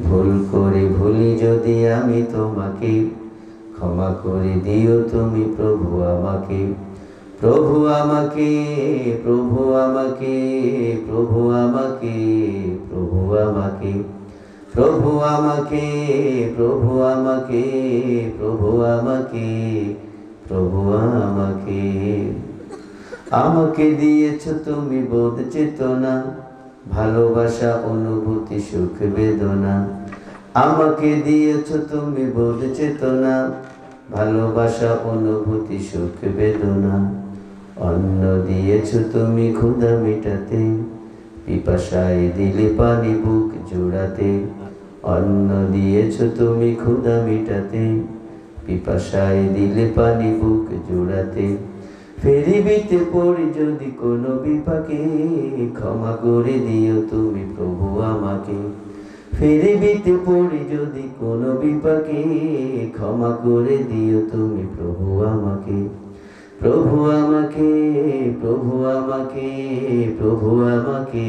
ভুল করে ভুলি যদি আমি তোমাকে, ক্ষমা করে দিও তুমি প্রভু আমাকে। প্রভু আমাকে, প্রভু আমাকে, প্রভু আমাকে, প্রভু আমাকে, প্রভু আমাকে, প্রভু আমাকে, প্রভু আমাকে, প্রভু আমাকে। আমাকে দিয়েছ তুমি বোধ চেতনা, ভালোবাসা অনুভূতি সুখ বেদনা। আমাকে দিয়েছ তুমি বোধ চেতনা, ভালোবাসা অনুভূতি সুখ বেদনা। অন্ন দিয়েছ তুমি ক্ষুধা মেটাতে, পিপাসায় দিলে পানি বুক জোড়াতে। অন্ন দিয়েছ তুমি ক্ষুধা মেটাতে, পিপাসায় দিলে পানি বুক জোড়াতে। ফেরিবিতে পড়ি যদি কোনো বিপাকে, ক্ষমা করে দিও তুমি প্রভু আমাকে। ফেরিবিতে পড়ি যদি কোনো বিপাকে, ক্ষমা করে দিও তুমি প্রভু আমাকে। প্রভু আমাকে, প্রভু আমাকে, প্রভু আমাকে,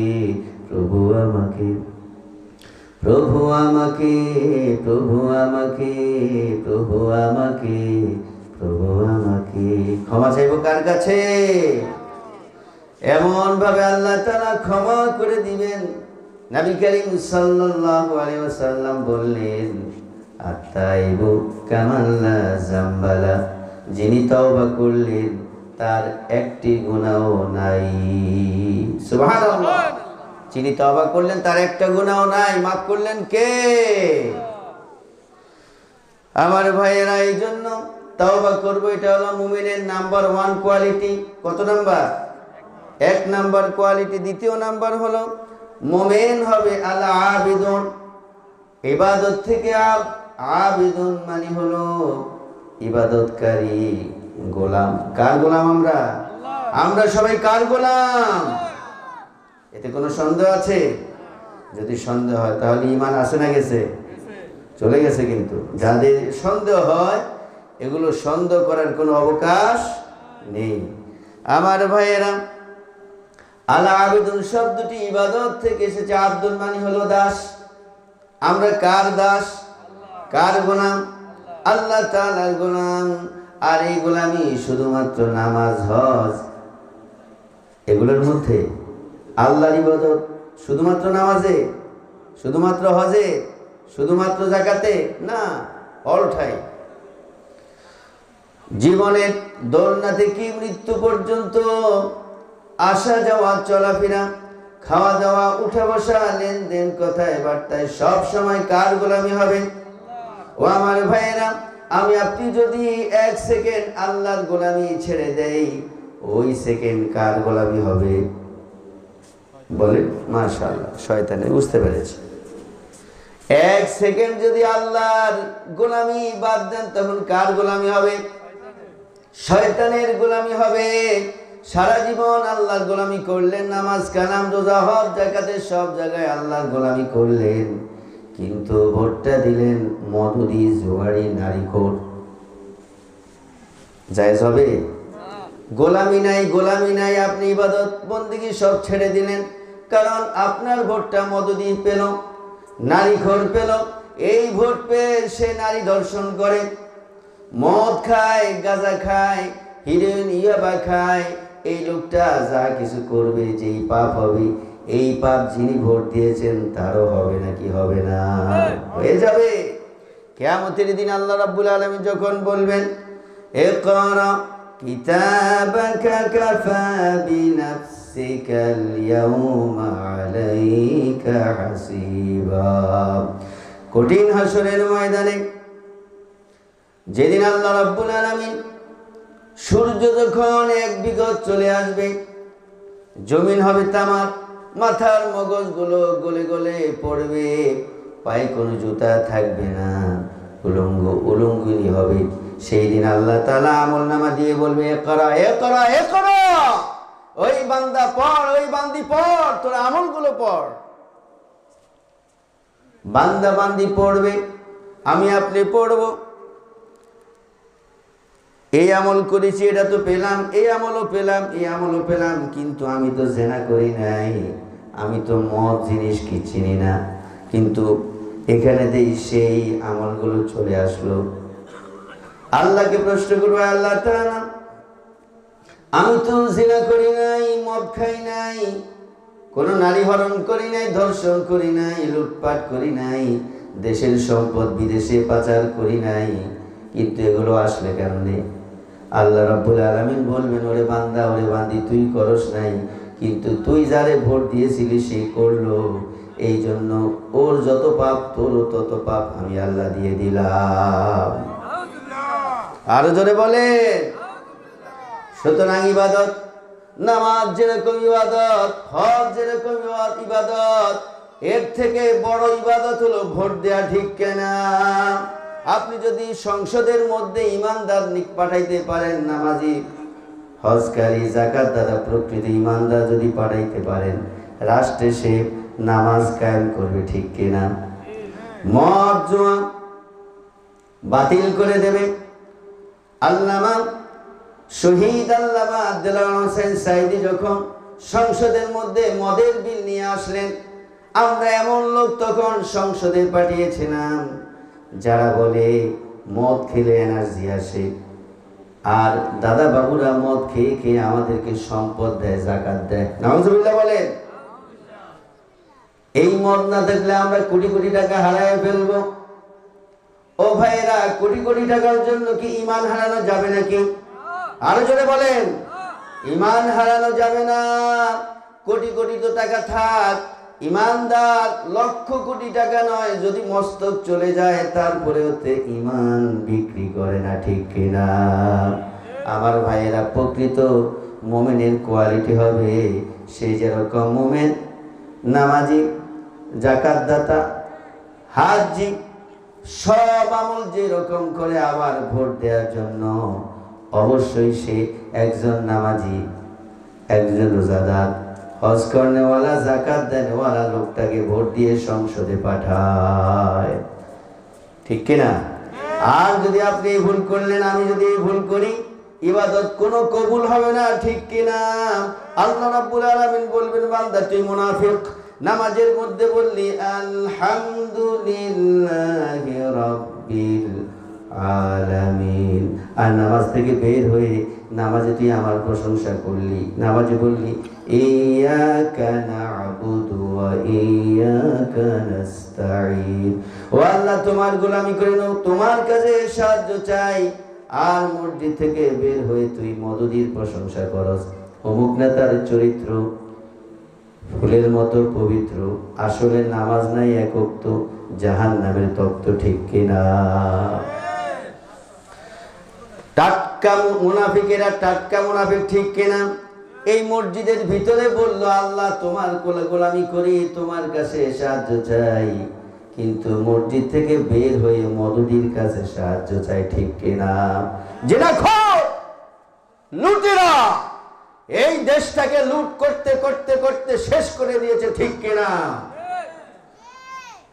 প্রভু আমাকে, প্রভু আমাকে, প্রভু আমাকে, প্রভু আমাকে, প্রভু আমাকে। ক্ষমা চাইব কার কাছে? এমন ভাবে আল্লাহ তাআলা ক্ষমা করে দিবেন। নবী করিম সাল্লাল্লাহু আলাইহি ওয়াসাল্লাম বললেন, আত্তাইবু কামাল্লা জামবালা, যিনি তওবা করলেন তার একটি গুনাহও নাই। সুবহানাল্লাহ। যিনি তওবা করলেন তার একটা গুনাহও নাই। মাফ করলেন কে? আমার ভাইয়েরা, এই জন্য তওবা করব, এটা হলো মুমিনের নাম্বার 1 কোয়ালিটি। কত নাম্বার? 1 number quality. দ্বিতীয় নাম্বার হলো মুমিন হবে আল আবিদুন, ইবাদত থেকে আবিদুন মানে হলো ইবাদতকারী গোলাম। কার গোলাম আমরা? আমরা সবাই কার গোলাম? এতে কোনো সন্দেহ আছে? যদি সন্দেহ হয় তাহলে ঈমান আছে না গেছে? চলে গেছে। কিন্তু যাদের সন্দেহ হয়, এগুলো সন্দেহ করার কোনো অবকাশ নেই। আমার ভাইয়েরা, আল আবিদুন শব্দটি ইবাদত থেকে এসেছে। আব্দুল মানে হলো দাস। আমরা কার দাস? কার গোলাম? আল্লাহ তাআলার গোলাম। আর এই গোলামি শুধুমাত্র নামাজ, হজ এগুলোর মধ্যে? আল্লাহর ইবাদত শুধুমাত্র নামাজে, শুধুমাত্র হজে, শুধুমাত্র যাকাতে? না, অল টাইম। জীবনের দোলনা থেকে মৃত্যু পর্যন্ত আসা যাওয়া, চলাফেরা, খাওয়া দাওয়া, উঠা বসা, লেনদেন, কথায় বার্তায় সব সময় কার গোলামি হবে? ও আমার ভাইয়েরা, আমি আপনি যদি 1 সেকেন্ড আল্লাহর গোলামি ছেড়ে দেই, ওই সেকেন্ড কার গোলামি হবে? বলেন। মাশাআল্লাহ, শয়তানে বুঝতে পেরেছে। 1 সেকেন্ড যদি আল্লাহর গোলামি বাদ দেন, তখন কার গোলামি হবে? শয়তানের গোলামি হবে। সারা জীবন আল্লাহর গোলামি করলেন, নামাজ, কালাম, রোজা, হজ, যাকাতে সব জায়গায় আল্লাহর গোলামি করলেন, কিন্তু ভোটটা দিলেন মধুদি, জুয়ারি, নারীখোর। জায়েজ হবে? গোলামি নাই, গোলামি নাই। আপনি ইবাদত বন্দেগী সব ছেড়ে দিলেন, কারণ আপনার ভোটটা মধুদি পেল, নারীখোর পেল। এই ভোট পেয়ে সে নারী ধর্ষণ করে, মদ খায়, গাঁজা খায়, হিরোইন, ইয়াবা খায়। এই লোকটা যা কিছু করবে, যেই পাপ হবে, এই পাপ যিনি ভোট দিয়েছেন তারও হবে নাকি হবে না? হয়ে যাবে। কিয়ামতের দিন আল্লাহ রাব্বুল আলামিন যখন বলবেন, ইকরা কিতাবাকা কাফা বিনাফসিকাল ইয়াউমা আলাইকা হাসিবা। কঠিন হাসরের ময়দানে, যেদিন আল্লাহ রাব্বুল আলামিন সূর্য যখন 1 বিগত চলে আসবে, জমিন হবে তামাক, মাথার মগজগুলো গলে গলে পড়বে, পায়ে কোনো জুতা থাকবে না, উলঙ্গ উলঙ্গিনী হবে। সেই দিন আল্লাহ তাআলা আমলনামা দিয়ে বলবে, ইকরা ইকরা ইকরা, ওই বান্দা পড়, ওই বান্দি পড়, তোর আমলগুলো পড়। বান্দা বান্দি পড়বে, আমি আপনি পড়ব। এই আমল করেছি, এটা তো পেলাম, এই আমলও পেলাম, এই আমলও পেলাম, কিন্তু আমি তো জেনা করি নাই, আমি তো মদ জিনিস কি চিনি না, কিন্তু এখানেতেই সেই আমলগুলো চলে আসলো। আল্লাহকে প্রশ্ন করবে, আল্লাহ তাআলা আমি তো জিনা করি নাই, মদ খাই নাই, কোনো নারী হরণ করি নাই, ধর্ষণ করি নাই, লুটপাট করি নাই, দেশের সম্পদ বিদেশে পাচার করি নাই, কিন্তু এগুলো আসলে কেমনে? আল্লাহ রাব্বুল আলামিন বলবেন, ওরে বান্দা, ওরে বান্দি, তুই করস নাই, কিন্তু তুই যারে ভোট দিয়েছিলি সে করলো, এই জন্য ওর যত পাপ তোরও তত পাপ আমি আল্লাহ দিয়ে দিলাম। আরো জোরে বলে। সুতরাং ইবাদত, নামাজ যেরকম ইবাদত, হজ যেরকম ইবাদত, এর থেকে বড় ইবাদত হলো ভোট দেয়া, ঠিক কিনা? আপনি যদি সংসদের মধ্যে ইমানদার পাঠাইতে পারেন, নামাজি, হজকারী, যাকাত দ্বারা প্রকৃত ইমানদার যদি পাঠাইতে পারেন, রাষ্ট্রে সে নামাজ কায়েম করবে, ঠিক কিনা? মদ জুয়া বাতিল করে দেবে। আল্লামা শহীদ আল্লামা দেলোয়ার হোসেন সাঈদী যখন সংসদের মধ্যে মদের বিল নিয়ে আসলেন, আমরা এমন লোক তখন সংসদে পাঠিয়েছিলাম যারা বলে মদ খেলে এনার্জি আসে, আর দাদা বাবুরা মদ খেয়ে খেয়ে আমাদেরকে সম্পদ দেয়, যাকাত দেয়। নাউজুবিল্লাহ বলেন। এই মদ না থাকলে আমরা কোটি কোটি টাকা হারায় ফেলবো। ও ভাইরা, কোটি কোটি টাকার জন্য কি ঈমান হারানো যাবে নাকি? আরো জোরে বলেন। ঈমান হারানো যাবে না। কোটি কোটি তো টাকা থাক, ঈমানদার লক্ষ কোটি টাকা নয়, যদি মস্তক চলে যায় তারপরেও তে ঈমান বিক্রি করে না, ঠিক কিনা? আমার ভাইয়েরা, প্রকৃত মুমিনের কোয়ালিটি হবে সে যেরকম মুমিন, নামাজি, যাকাত দাতা, হাজি, সব আমল যেরকম করে, আবার ভোট দেওয়ার জন্য অবশ্যই সে একজন নামাজি, একজন রোজাদার, হজ করনেওয়ালা, যাকাত দেনেওয়ালা লোকটাকে ভোট দিয়ে সংসদে পাঠায়, ঠিক কিনা? আর যদি আপনি এই ভুল করলেন, আমি যদি এই ভুল করি, ইবাদত কোনো কবুল হবে না, ঠিক কিনা? আল্লাহ রাব্বুল আলামিন বলবেন, বান্দা তুই মুনাফিক, নামাজের মধ্যে বললি আলহামদুলিল্লাহি রাব্বিল আলামিন, আর নামাজ থেকে বের হয়ে নামাজে তুই আমার প্রশংসা করলি, নামাজে বললি ইয়াকা না'বুদু ওয়া ইয়াকা নাস্তাঈন, ও আল্লাহ তোমার গোলামি করে নাও, তোমার কাছে সাহায্য চাই, আর মসজিদ থেকে বের হয়ে তুই মদদির প্রশংসা করস, অমুক নেতার চরিত্র ফুলের মতো পবিত্র, আসলে নামাজ নাই এক ওয়াক্ত, জাহান্নামের তপ্ত, ঠিক কিনা? টাটকা মুনাফিকেরা টাটকা মুনাফিক, ঠিক কিনা? এই মসজিদের ভিতরে বলল আল্লাহ তোমার গোলামি করি, তোমার কাছে সাহায্য চাই, কিন্তু মসজিদ থেকে বের হয়ে মদদির কাছে সাহায্য চাই, ঠিক কিনা? জিনাখোর, লুটেরা এই দেশটাকে লুট করতে করতে করতে শেষ করে দিয়েছে, ঠিক কিনা?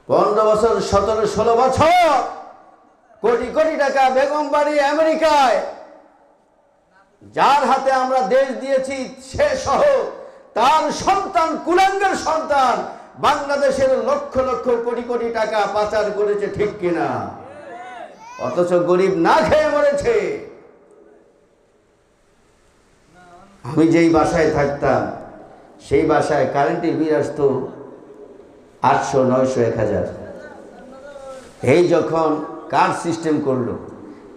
15 বছর, 17-16 বছর কোটি কোটি টাকা বেগম বাড়ি আমেরিকায়, যার হাতে আমরা দেশ দিয়েছি, সে সহ তার সন্তান, কুলাঙ্গার সন্তান, বাংলাদেশের লক্ষ লক্ষ কোটি কোটি টাকা পাচার করেছে, ঠিক কিনা? অথচ গরিব না খেয়ে মরেছে। আমি যেই বাসায় থাকতাম, সেই বাসায় কারেন্টের বিল আসতো 800, 900, 1000। এই যখন কার্ড সিস্টেম করলো,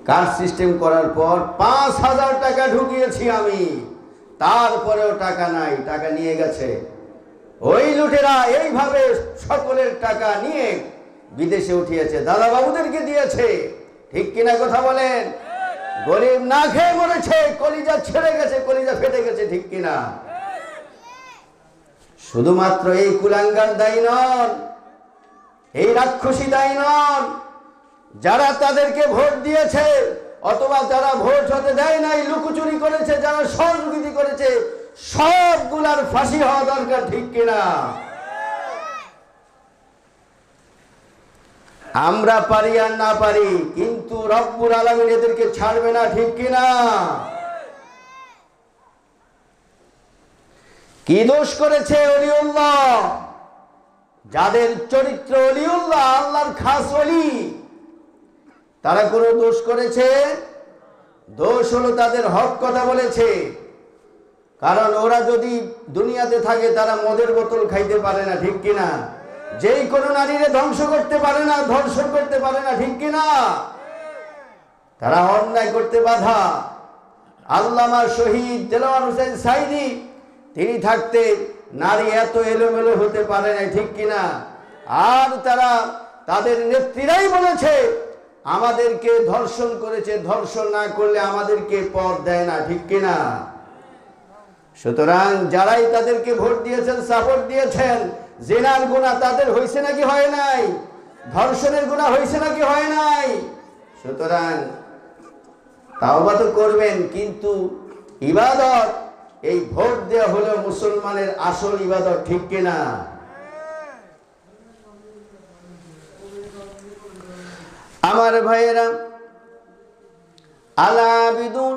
কার্ড সিস্টেম করার পর 5000 টাকা ঢুকিয়েছি আমি, তারপরেও টাকা নাই, টাকা নিয়ে গেছে। ওই লুটেরা এইভাবে সকলের টাকা নিয়ে বিদেশে উঠিয়েছে, দাদা বাবুদেরকে দিয়েছে, ঠিক কিনা কথা বলেন? গরিব না খেয়ে মরেছে, কলিজা ছেড়ে গেছে, কলিজা ফেটে গেছে, ঠিক কিনা? শুধুমাত্র এই কুলাঙ্গার দায়ী নন, এই রাক্ষসী দায়ী নন, যারা তাদেরকে ভোট দিয়েছে অথবা যারা ভোট হতে দেয় নাই, লুকোচুরি করেছে, যারা সহযোগিতা করেছে, সবগুলার ফাঁসি হওয়া দরকার, ঠিক কিনা? আমরা পারি আর না পারি, কিন্তু রব্বুল আলামিন এদেরকে ছাড়বে না, ঠিক কিনা? কি দোষ করেছে ওলিউল্লাহ? যাদের চরিত্র ওলিউল্লাহ, আল্লাহর খাস ওলি, তারা কোনো দোষ করেছে? দোষ হলো তাদের হক কথা বলেছে। কারণ ওরা যদি দুনিয়াতে থাকে তারা মদের বোতল খাইতে পারে না, ঠিক কিনা? যেই কোনো নারীরে ধ্বংস করতে পারে না, ধর্ষণ করতে পারে না, ঠিক কিনা? তারা অন্যায় করতে বাধা। আল্লামা শহীদ দেলোয়ার হোসেন সাইদি, তিনি থাকতে নারী এত এলোমেলো হতে পারে না, ঠিক কিনা? আর তারা, তাদের নেত্রীরাই বলেছে আমাদেরকে ধর্ষণ করেছে, ধর্ষণ না করলে আমাদেরকে পথ দেয় না, ঠিক কিনা? সুতরাং যারাই তাদেরকে ভোট দিয়েছেন, সাপোর্ট দিয়েছেন, জিনার গুনাহ তাদের হয়েছে নাকি হয় নাই? ধর্ষণের গুনাহ হয়েছে নাকি হয় নাই? সুতরাং তাওবা তো করবেন, কিন্তু ইবাদত, এই ভোট দেওয়া হলো মুসলমানের আসল ইবাদত, ঠিক কিনা? আমার ভাইয়েরা, আল-আবিদুন,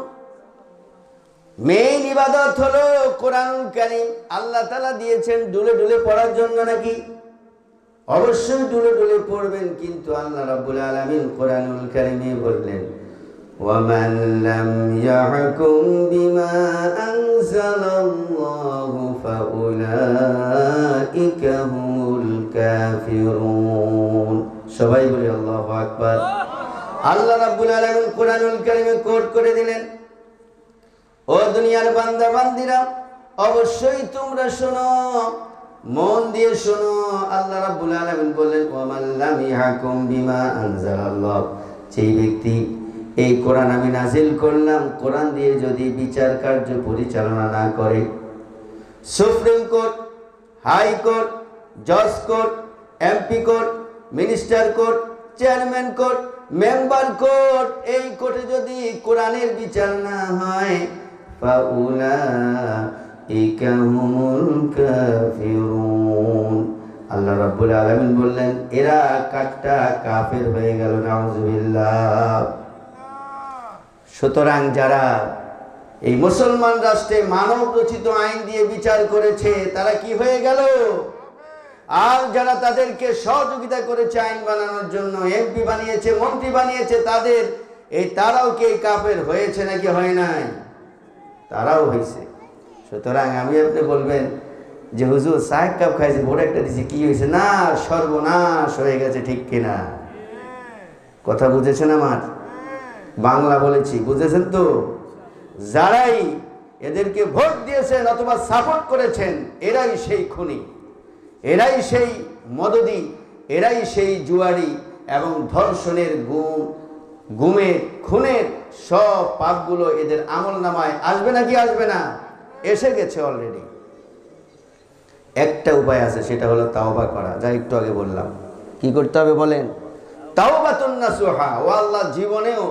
মেইন ইবাদত হলো কোরআনুল কারীম। আল্লাহ তাআলা দিয়েছেন ডুলে ডুলে পড়ার জন্য নাকি? অবশ্যই ডুলে ডুলে পড়বেন, কিন্তু আল্লাহ রাব্বুল আলামিন কোরআনুল কারীমে বললেন, ওয়ামান লাম ইয়াহকুম বিমা আনজালাল্লাহু ফাউলাইকা হুমুল কাফিরুন। সবাই বলি আল্লাহু আকবার। আল্লাহ রাব্বুল আলামিন কোরআনুল কারীমে কোট করে দিলেন, ও দুনিয়ার বান্দা বান্দিরা, অবশ্যই তোমরা শোনো, মন দিয়ে শোনো। আল্লাহ রাব্বুল আলামিন বললেন, ওয়ামান লাম ইয়াহকুম বিমা আনজালাল্লাহ, যেই ব্যক্তি এই কোরআন আমি নাজিল করলাম, কোরআন দিয়ে যদি বিচার কার্য পরিচালনা না করে, সুপ্রিম কোর্ট, হাই কোর্ট, জজ court, MP court, minister court, chairman court, member court, এই কোর্টে যদি কোরআনের বিচার না হয়, ফাউলাইকা হুমুল কাফিরুন। আল্লাহ রাব্বুল আলামিন বললেন, এরা কাট্টা কাফের হয়ে গেল, নাউযুবিল্লাহ। সুতরাং যারা এই মুসলমান রাষ্ট্রে মানব রচিত আইন দিয়ে বিচার করেছে, তারা কি হয়ে গেল? আর যারা তাদেরকে সহযোগিতা করেছে আইন বানানোর জন্য, এমপি বানিয়েছে, মন্ত্রী বানিয়েছে, তারাও কি কাফের হয়েছে নাকি হয় নাই? তারাও হয়েছে। সুতরাং আমি আপনি বলবেন যে হুজুর চায়ের কাপ খাইছে, বড় একটা দিছে, কি হয়েছে? না, সর্বনাশ হয়ে গেছে, ঠিক কিনা? কথা বুঝেছেন আমার? বাংলা বলেছি, বুঝেছেন তো? যারাই এদেরকে ভোট দিয়েছেন অথবা সাপোর্ট করেছেন, এরাই সেই খুনি, এরাই সেই মদদি, এরাই সেই জুয়ারি, এবং ধর্ষণের গুমের, খুনের সব পাপগুলো এদের আমল নামায় আসবে নাকি আসবে না? এসে গেছে অলরেডি। একটা উপায় আছে, সেটা হলো তাওবা করা, যা একটু আগে বললাম। কি করতে হবে বলেন? তাওবাতুন নাসুহা। ও আল্লাহ, জীবনেও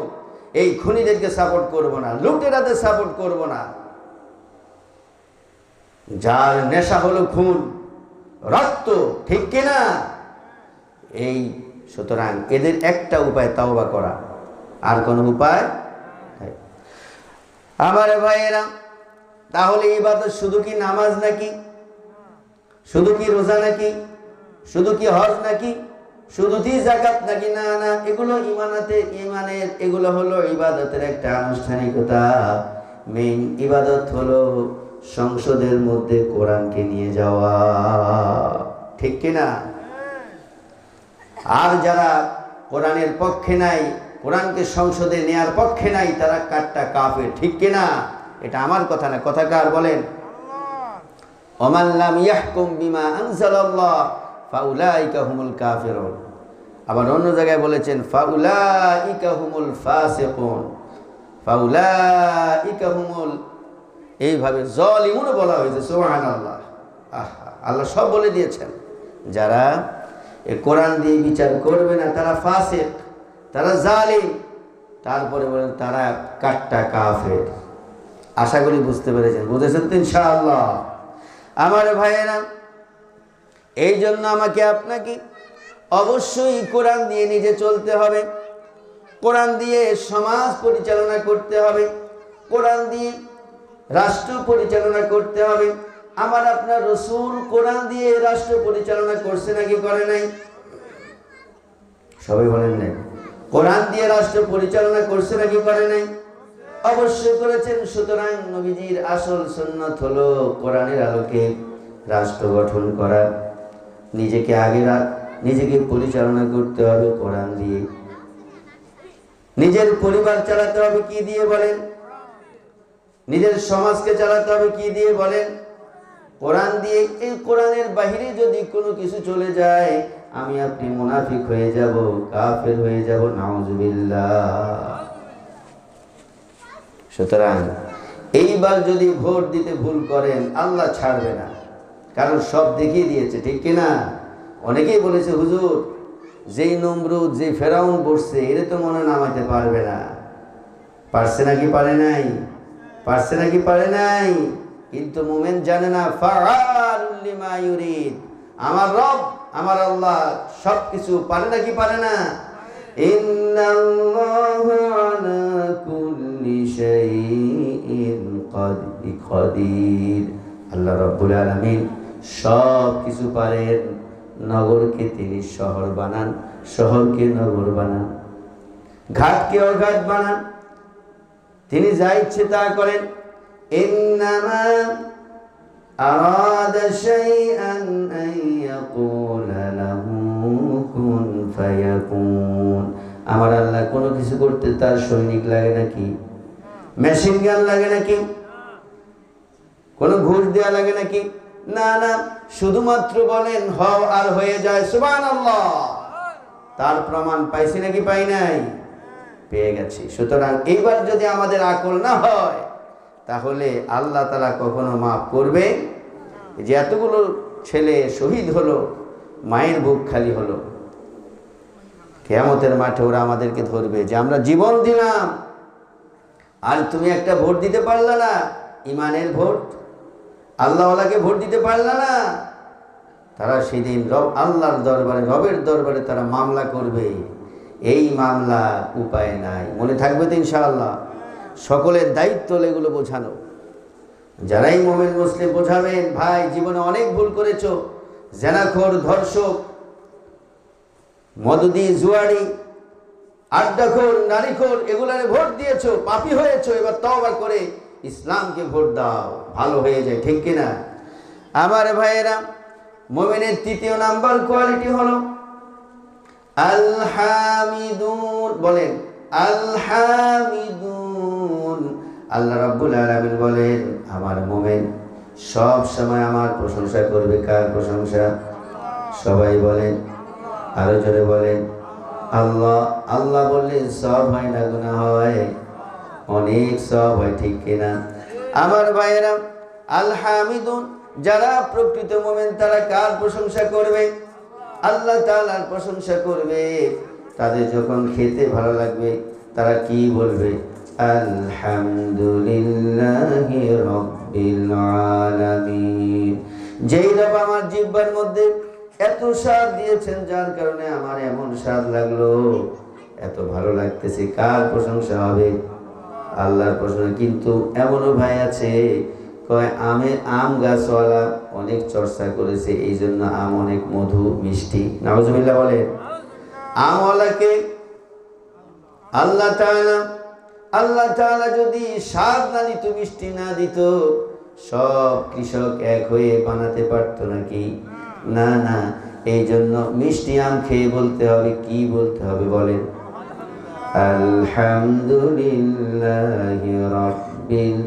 এই খুনিদেরকে সাপোর্ট করব না, লুটেরাদের সাপোর্ট করব না। যার নেশা হলো খুন, রক্ত, ঠিক কিনা? এই সুতরাং এদের একটা উপায় তাওবা করা, আর কোনো উপায় নাই। আমার ভাইয়েরা, তাহলে ইবাদত শুধু কি নামাজ নাকি? শুধু কি রোজা নাকি? শুধু কি হজ নাকি? শুধু কি যাকাত নাকি? না না, এগুলো ইমানের, এগুলো হলো ইবাদতের একটা আনুষ্ঠানিকতা। মেইন ইবাদত হলো সংসদের মধ্যে কোরআনকে নিয়ে যাওয়া, ঠিক কিনা? আর যারা কোরআনের পক্ষে নাই, কোরআনকে সংসদে নেয়ার পক্ষে নাই, তারা কাট্টা কাফের, ঠিক কিনা? এটা আমার কথা না, কথা কার বলেন? ওমান লাম ইয়াহকুম বিমা আনজালাল্লাহ ফাউলাইকা হুমুল কাফিরুন। আবার অন্য জায়গায় বলেছেন ফাউলাইকা হুমুল ফাসিকুন, ফাউলাইকা হুমুল, এইভাবে জালিমুনও বলা হয়েছে। সুবহানাল্লাহ। আল্লাহ সব বলে দিয়েছেন। যারা এই কোরআন দিয়ে বিচার করবে না, তারা ফাসিক, তারা জালিম। তারপরে বলেন তারা কাট্টা কাফের। আশা করি বুঝতে পেরেছেন, বুঝেছেন তো ইনশাআল্লাহ? আমার ভাইয়েরা, এই জন্য আমাকে আপনাকে অবশ্যই কোরআন দিয়ে নিজে চলতে হবে, কোরআন দিয়ে সমাজ পরিচালনা করতে হবে, কোরআন দিয়ে রাষ্ট্র পরিচালনা করতে হবে, আমার আপনার রাসূল কোরআন দিয়ে রাষ্ট্র পরিচালনা করছে নাকি করে নাই? সবাই বলেন নাই। কোরআন দিয়ে রাষ্ট্র পরিচালনা করছে নাকি করে নাই? অবশ্যই করেছেন। সুতরাং নবীজির আসল সুন্নাত হলো কোরআনের আলোকে রাষ্ট্র গঠন করা। নিজেকে পরিচালনা করতে হবে কোরআন দিয়ে। নিজের পরিবার চালাতে হবে কি দিয়ে বলেন? নিজের সমাজকে চালাতে হবে কি দিয়ে বলেন? কোরআন দিয়ে। এই কোরআনের বাহিরে যদি কোনো কিছু চলে যায়, আমি আপনি মুনাফিক হয়ে যাব, কাফের হয়ে যাব, নাউজুবিল্লাহ। সুতরাং এইবার যদি ভোট দিতে ভুল করেন, আল্লাহ ছাড়বে না, কারণ সব দেখিয়ে দিয়েছে, ঠিক কিনা? অনেকেই বলেছে, হুজুর যেই নমরুদ, যে ফেরাউন বসছে, এরা তো মনে নামাইতে পারবে না। পারছে নাকি পারে নাই? পারছে নাকি পারে নাই? কিন্তু মুমিন জানে না, ফাআলুল লিমা ইউরিদ, আমার রব, আমার আল্লাহ সবকিছু পারে নাকি পারে না? ইন্নাল্লাহু আলা কুল্লি শাইইন কাদির। আল্লাহ রাব্বুল আলামিন সব কিছু পারেন। নগরকে তিনি শহর বানান, শহরকে নগর বানান, ঘাটকে অঘাট বানান, তিনি যা ইচ্ছে তা করেন। ইন্নামা আরাদা শাইআন আন ইয়াকুলা লাহু কুন ফায়াকুন। আমার আল্লাহ কোনো কিছু করতে তার সৈনিক লাগে নাকি? মেশিন গান লাগে নাকি? কোনো ঘুষ দেওয়া লাগে নাকি? না না, শুধুমাত্র বলেন হও আর হয়ে যায়, সুবহানাল্লাহ। তার প্রমাণ পাইছি নাকি পাই নাই? পেয়ে গেছি। সুতরাং এইবার যদি আমাদের আকল না হয়, তাহলে আল্লাহ তাআলা কখনো মাফ করবে? যে এতগুলো ছেলে শহীদ হলো, মায়ের বুক খালি হলো, কিয়ামতের মাঠে ওরা আমাদেরকে ধরবে যে আমরা জীবন দিলাম, আর তুমি একটা ভোট দিতে পারলা না, ইমানের ভোট, আল্লাহওয়ালাকে ভোট দিতে পারলা না। তারা সেদিন আল্লাহর দরবারে, রবের দরবারে তারা মামলা করবে। এই মামলা উপায় নাই, মনে থাকবে তো ইনশাআল্লাহ। সকলের দায়িত্ব এগুলো বোঝানো। যারাই মুমিন মুসলিম বোঝাবেন, ভাই জীবনে অনেক ভুল করেছো, জেনাখোর, ধর্ষক, মদুদি, জুয়ারি, আড্ডাখোর, নারীখোর, এগুলারে ভোট দিয়েছো, পাপী হয়েছো, এবার তওবা করে ইসলামকে ভোট দাও, ভালো হয়ে যায়, ঠিক কিনা? আমার ভাইয়েরা, মুমিনের তৃতীয় নাম্বার কোয়ালিটি হলো আল হামিদুন। বলেন আল হামিদুন। আল্লাহ রাব্বুল আলামিন বলেন, আমার মুমিন সব সময় আমার প্রশংসা করবে। কার প্রশংসা? সবাই বলেন, আরো জোরে বলেন, আল্লাহ। আল্লাহ বললে সব হয় না, গুনাহ হয়, অনেক সব হয়, ঠিক কিনা? আমার ভাইয়েরা, আল হামিদুন, যারা প্রকৃত মুমিন তারা কার প্রশংসা করবে? আল্লাহ তাআলার প্রশংসা করবে। তাদের যখন খেতে ভালো লাগবে, তারা কি বলবে? আলহামদুলিল্লাহি রাব্বিল আলামিন। যেই রব আমার জিহ্বার মধ্যে এত স্বাদ দিয়েছেন, যার কারণে আমার এমন স্বাদ লাগলো, এত ভালো লাগতেছে, কার প্রশংসা হবে? আল্লাহর প্রশংসা। কিন্তু এমনও ভাই আছে, কয় আম গাছওয়ালা অনেক চর্চা করেছে, এই জন্য আম অনেক মধু, মিষ্টি। নাউজুবিল্লাহ বলেন। আমওয়ালাকে আল্লাহ তাআলা যদি স্বাদ না দিত, মিষ্টি না দিত, সব কৃষক এক হয়ে বানাতে পারতো নাকি? না না। এই জন্য মিষ্টি আম খেয়ে বলতে হবে, কি বলতে হবে বলেন? আলহামদুলিল্লাহি রাব্বিল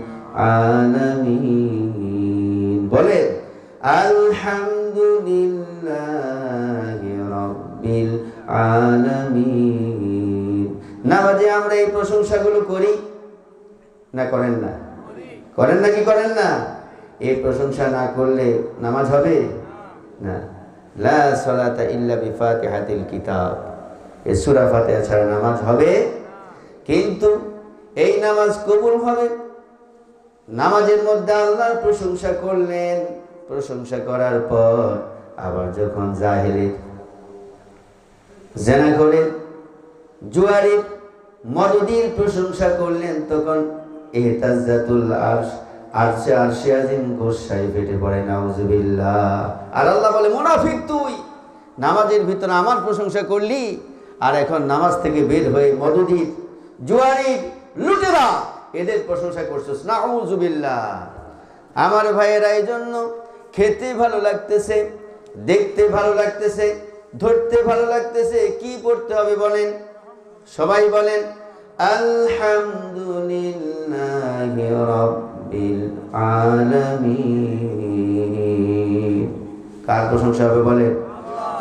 আলামিন। বলেন আলহামদুলিল্লাহি রাব্বিল আলামিন। নামাজে আমরা এই প্রশংসাগুলো করি না, করেন না? করেন নাকি করেন না? এই প্রশংসা না করলে নামাজ হবে না। লা সালাতা ইল্লা বিফাতিহাতিল কিতাব, এই সূরা ফাতিহা ছাড়া নামাজ হবে? কিন্তু এই নামাজ কবুল হবে। নামাজের মধ্যে আল্লাহর প্রশংসা করলেন, প্রশংসা করার পর আবার যখন জাহেলের, জেনাখোরের, জুয়ারির, মদুদির প্রশংসা করলেন, তখন ইহতাজ্জাতুল আরশ, আরশে আরশে আজিম গোসাই ফেটে পড়ে, নাউজুবিল্লাহ। আর আল্লাহ বলে, মুনাফিক তুই নামাজের ভিতরে আমার প্রশংসা করলি, আর এখন নামাজ থেকে বের হয়ে মদুদির, জুয়ারির, লুটেরা এদের প্রশংসা করছিস, নাউজুবিল্লাহ। আমার ভাইয়েরা, এই জন্য খেতে ভালো লাগতেছে, দেখতে ভালো লাগতেছে, ধরতে ভালো লাগতেছে, কি পড়তে হবে বলেন? সবাই বলেন আলহামদুলিল্লাহি রাব্বিল আলামিন। কার প্রশংসা হবে বলেন?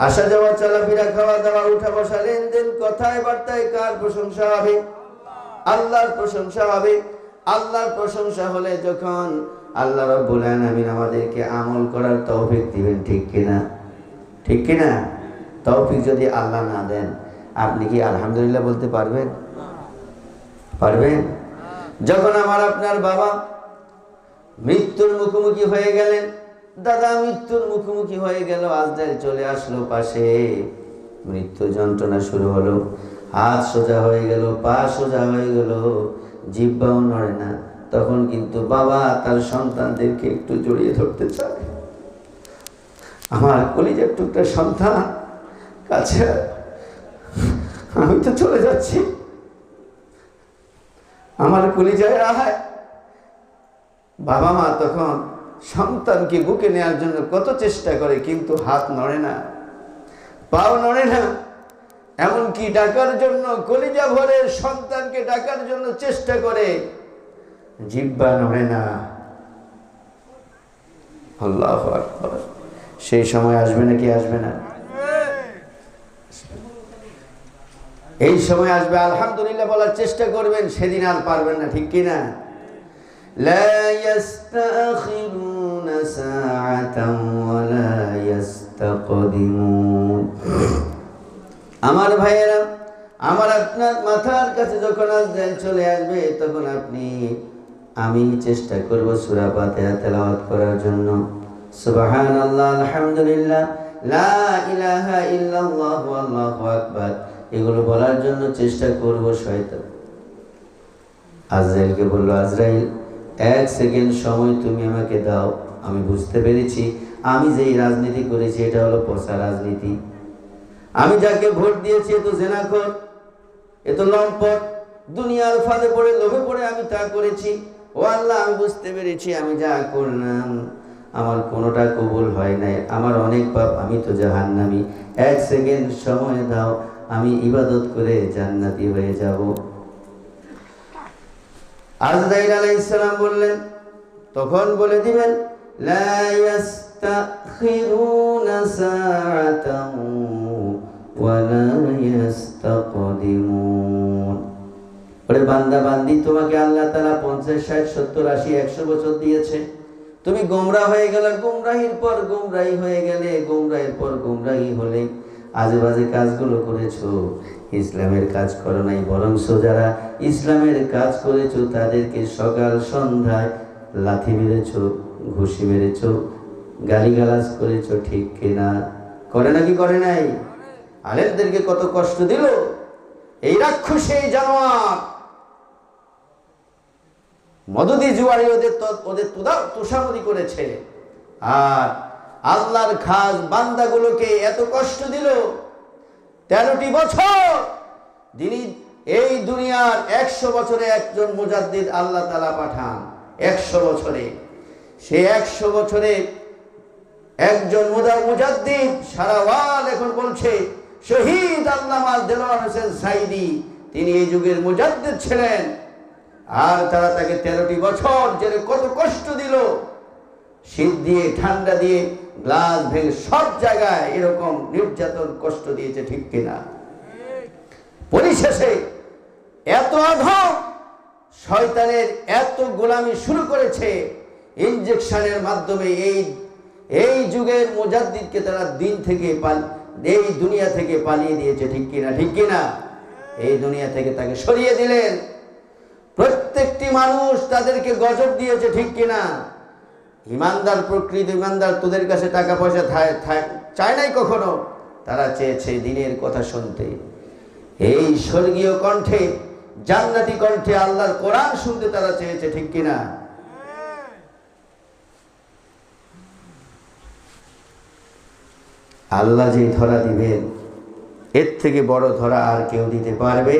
আসা যাওয়া, চলাফেরা, খাওয়া দাওয়া, উঠা বসা, লেনদেন, কথায় বার্তায় কার প্রশংসা হবে? আল্লাহর প্রশংসা হবে। আল্লাহর প্রশংসা হলে যখন আল্লাহ রাব্বুল আলামিন আমাদেরকে আমল করার তৌফিক দিবেন, ঠিক কিনা? ঠিক কিনা? তৌফিক যদি আল্লাহ না দেন, আপনি কি আলহামদুলিল্লাহ বলতে পারবেন? পারবেন? যখন আমার আপনার বাবা মৃত্যুর মুখোমুখি হয়ে গেলেন, দাদা মৃত্যুর মুখোমুখি হয়ে গেল, আজরাইল চলে আসলো পাশে, মৃত্যু যন্ত্রণা শুরু হলো, হাত সোজা হয়ে গেল, পা সোজা হয়ে গেল, জিহ্বাও নড়ে না, তখন কিন্তু বাবা তার সন্তানদেরকে একটু জড়িয়ে ধরতে চায়। আমার কলিজার টুকরা সন্তান কাছে, আমি তো চলে যাচ্ছি, আমার কলিজায় আয়। বাবা মা তখন সন্তানকে বুকে নেওয়ার জন্য কত চেষ্টা করে, কিন্তু হাত নড়ে না, পাও নড়ে না, এমনকি ডাকার জন্য, কলিজা ভরে সন্তানকে ডাকার জন্য চেষ্টা করে, জিহ্বা নড়ে না। আল্লাহু আকবার। সেই সময় আসবে নাকি আসবে না? এই সময় আসবে, আলহামদুলিল্লাহ বলার চেষ্টা করবেন, সেদিন আর পারবেন না, ঠিক কিনা? লা ইস্তাখিরুনা সাআতান ওয়া লা ইস্তাকদিমুন। আমার ভাইয়েরা, আমার আপনার মাথার কাছে যখন আজরাইল চলে আসবে, তখন আমি চেষ্টা করব সূরা ফাতিহা তেলাওয়াত করার জন্য। সুবহানাল্লাহ, আলহামদুলিল্লাহ, লা ইলাহা ইল্লাল্লাহ, আল্লাহু আকবার, এগুলো বলার জন্য চেষ্টা করব। শয়তান আজরাইলকে বলল, আজরাইল 1 সেকেন্ড সময় তুমি আমাকে দাও, আমি বুঝতে পেরেছি আমি যেই রাজনীতি করেছি এটা হলো পচা রাজনীতি। আমি যাকে ভোট দিয়েছি এ তো জেনাখোর, এ তো লম্পট, দুনিয়ার ফাঁদে পড়ে, লোভে পড়ে আমি তা করেছি। ও আল্লাহ, আমি বুঝতে পেরেছি আমি যা করলাম আমার কোনোটা কবুল হয় নাই, আমার অনেক পাপ, আমি তো জাহান্নামী। 1 সেকেন্ড সময় দাও, আমি ইবাদত করে জান্নাতি হয়ে যাব। আজরাইল আলাইহিস সালাম বললেন, তখন বলে দিবেন, লা ইস্তাখিরুনা সাআতান ওয়া লা ইস্তাকদিমুন। ওরে বান্দা বান্দি, তোমাকে আল্লাহ তাআলা 50, 60, 70, 80, 100 বছর দিয়েছে, তুমি গোমরা হয়ে গেলে, গোমরাহির পর গোমরাহি হয়ে গেলে, গোমরাহির পর গোমরাহি হলে, আজে বাজে কাজগুলো করেছো, ইসলামের কাজ করো নাই, বরং যারা ইসলামের কাজ করেছো তাদেরকে সকাল সন্ধ্যায় লাথি মেরেছো, ঘুষি মেরেছো, গালিগালাজ করেছো, ঠিক কিনা? করে নাকি করে নাই? আলেমদেরকে কত কষ্ট দিল এই রাক্ষস, এই জানোয়ার, মদদি জুয়ারি ওদের তোষামদি করেছে। আর আল্লাহর খাস বান্দাগুলোকে এত কষ্ট দিল। 13টি বছর যিনি এই দুনিয়ার 100 বছরে একজন মুজাদ্দিদ আল্লাহ তাআলা পাঠান, 100 বছরে, সে 100 বছরে একজন মুজাদ্দিদ সারা ওয়াল এখন বলছে শহীদ আল্লামা দেলোয়ার হোসেন সাইদি, তিনি এই যুগের মুজাদ্দিদ ছিলেন। আর তারা তাকে 13টি বছর জেলে কত কষ্ট দিল, শীত দিয়ে, ঠান্ডা দিয়ে, গ্লাস ভেঙে সব জায়গায় এরকম নির্যাতন, কষ্ট দিয়েছে, ঠিক কিনা? পরিশেষে এত অধম, শয়তানের এত গোলামি শুরু করেছে, ইনজেকশনের মাধ্যমে এই যুগের মুজাদ্দিদকে তারা এই দুনিয়া থেকে পালিয়ে দিয়েছে, ঠিক কিনা? ঠিক কিনা? এই দুনিয়া থেকে তাকে সরিয়ে দিলেন। প্রত্যেকটি মানুষ তাদেরকে গজব দিয়েছে, ঠিক কিনা? ইমানদার, প্রকৃত ইমানদার তোদের কাছে টাকা পয়সা চায় নাই কখনো, তারা চেয়েছে দিনের কথা শুনতে, এই স্বর্গীয় কণ্ঠে, জান্নাতি কণ্ঠে আল্লাহর কোরআন শুনতে তারা চেয়েছে, ঠিক কিনা? আল্লাহ যে ধরা দিবেন এর থেকে বড় ধরা আর কেউ দিতে পারবে?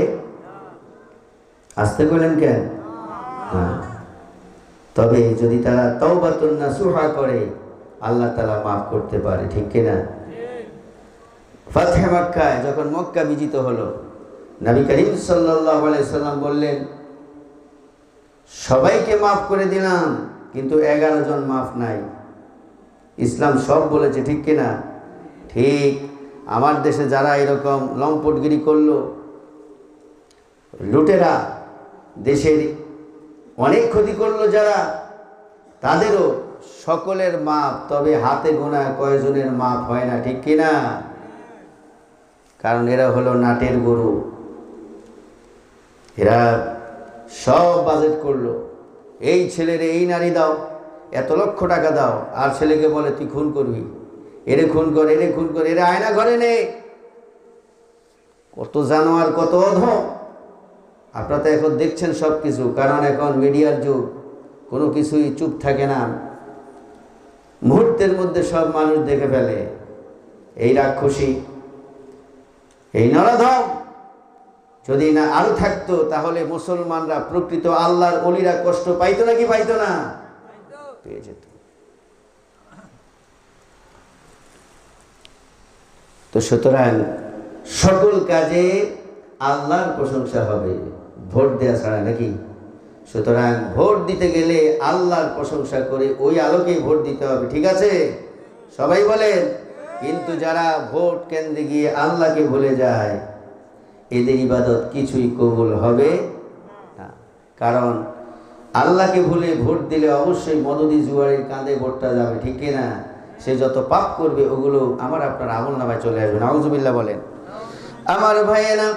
আসতে বলেন কেন? তবে যদি তারা তাওবাতুন নাসুহা করে আল্লাহ তাআলা মাফ করতে পারে, ঠিক কিনা? ফাতহে মক্কায় যখন মক্কা বিজিত হলো, নবী করিম সাল্লাল্লাহু আলাইহি সাল্লাম বললেন, সবাইকে মাফ করে দিলাম, কিন্তু 11 জন মাফ নাই। ইসলাম সব বলেছে, ঠিক কিনা? ঠিক। আমার দেশে যারা এরকম লম্পটগিরি করলো, লুটেরা দেশের অনেক ক্ষতি করলো যারা, তাদেরও সকলের মাপ, তবে হাতে গোনা কয়জনের মাপ হয় না, ঠিক কিনা? কারণ এরা হলো নাটের গরু। এরা সব বাজেট করলো, এই ছেলের এই নারী দাও, এত লক্ষ টাকা দাও, আর ছেলেকে বলে তুই খুন করবি, এরে খুন কর, এরে খুন কর, এরে আয়না ঘরে নে। কত জানোয়ার, কত অধম! আপনারা তো এখন দেখছেন সব কিছু, কারণ এখন মিডিয়ার যুগ, কোনো কিছুই চুপ থাকে না, মুহূর্তের মধ্যে সব মানুষ দেখে ফেলে। এই রাক্ষসী, এই নরধম যদি না আরো থাকতো, তাহলে মুসলমানরা, প্রকৃত আল্লাহর ওলিরা কষ্ট পাইতো নাকি পাইতো না? পেয়ে যেত। তো সুতরাং সকল কাজে আল্লাহর প্রশংসা হবে, ভোট দেওয়া ছাড়া, নাকি? সুতরাং ভোট দিতে গেলে আল্লাহর প্রশংসা করে ওই আলোকেই ভোট দিতে হবে, ঠিক আছে? সবাই বলেন। কিন্তু যারা ভোট কেন্দ্রে গিয়ে আল্লাহকে ভুলে যায়, এদের ইবাদত কিছুই কবুল হবে না। কারণ আল্লাহকে ভুলে ভোট দিলে অবশ্যই মদদি জুয়ারির কাঁধে ভোটটা যাবে, ঠিক কিনা? সে যত পাপ করবে ওগুলো আমার আপনার আমলনামায় চলে আসবে। নাউজুবিল্লাহ বলেন। আমার ভাইয়েরা,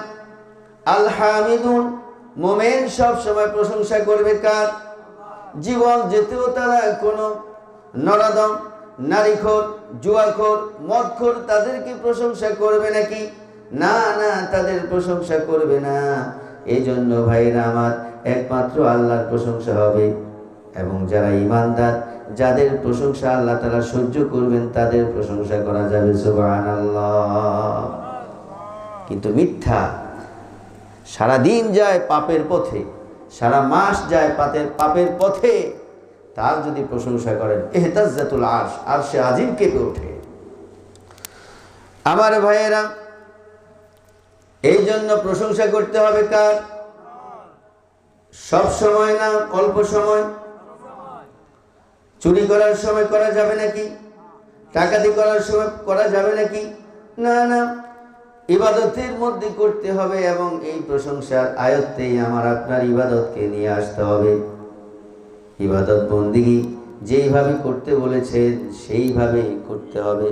আল হামিদুন, মুমিন সব সময় প্রশংসা করবে কার? জীবন যেতেও তারা কোনো নরদম, নারীখোর, জুয়াখোর, মদখোর তাদেরকে প্রশংসা করবে নাকি? না না, তাদের প্রশংসা করবে না। এই জন্য ভাইরা আমার, একমাত্র আল্লাহর প্রশংসা হবে। এবং যারা ঈমানদার, যাদের প্রশংসা আল্লাহ তাআলা সহ্য করবেন, তাদের প্রশংসা করা যাবে, সুবহানাল্লাহ। কিন্তু মিথ্যা, সারা দিন যায় পাপের পথে, সারা মাস যায় পাপের পথে, তার যদি প্রশংসা করেন, ইহতাজ্জাতুল আরশ, আরশে আজিম কেঁপে ওঠে। আমার ভাইয়েরা, এই জন্য প্রশংসা করতে হবে কার? সব সময় না, অল্প সময়। চুরি করার সময় করা যাবে নাকি? ডাকাতি করার সময় করা যাবে নাকি? না না, ইবাদতের মধ্যে করতে হবে। এবং এই প্রশংসার আয়ত্তেই আমার আপনার ইবাদতকে নিয়ে আসতে হবে। ইবাদত বন্দেগী যেইভাবে করতে বলেছেন সেইভাবেই করতে হবে।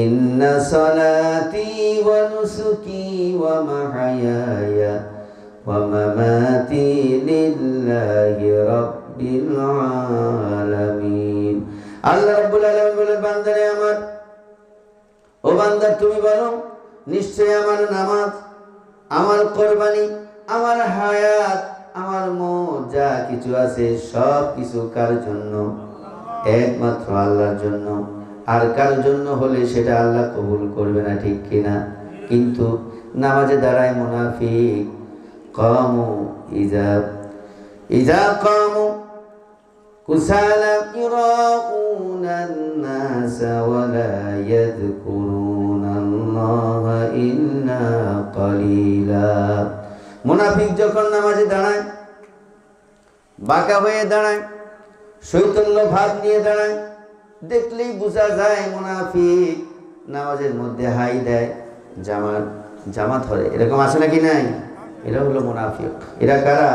ইন্না সালাতি ওয়া নুসুকি ওয়া মাহইয়ায়া ওয়া মামাতি লিল্লাহি রাব্বিল আলামিন। আল্লাহ রাব্বুল আলামিন বলেন, বান্দারে আমার, ও বান্দা তুমি বলো, নিশ্চয় আমার নামাজ, আমার কোরবানি, আমার হায়াত, আমার মত, যা কিছু আছে সব কিছু কার জন্য? একমাত্র আল্লাহর জন্য। আর কার জন্য হলে সেটা আল্লাহ কবুল করবে না, ঠিক কিনা? কিন্তু নামাজে দাঁড়ায় মুনাফিক, কামু ইজা কামু কুসালা ইরাউনান নাস ওয়া লা ইয়াযকুরুনাল্লাহা ইল্লা কালিলা। মুনাফিক যখন নামাজে দাঁড়ায়, বাঁকা হয়ে দাঁড়ায়, শৈতন্য ভাব নিয়ে দাঁড়ায়, দেখলেই বোঝা যায় মুনাফিক। নামাজের মধ্যে হাই দেয়, জামা ধরে, এরকম আছে নাকি নাই? এরা হলো মুনাফিক। এরা কারা?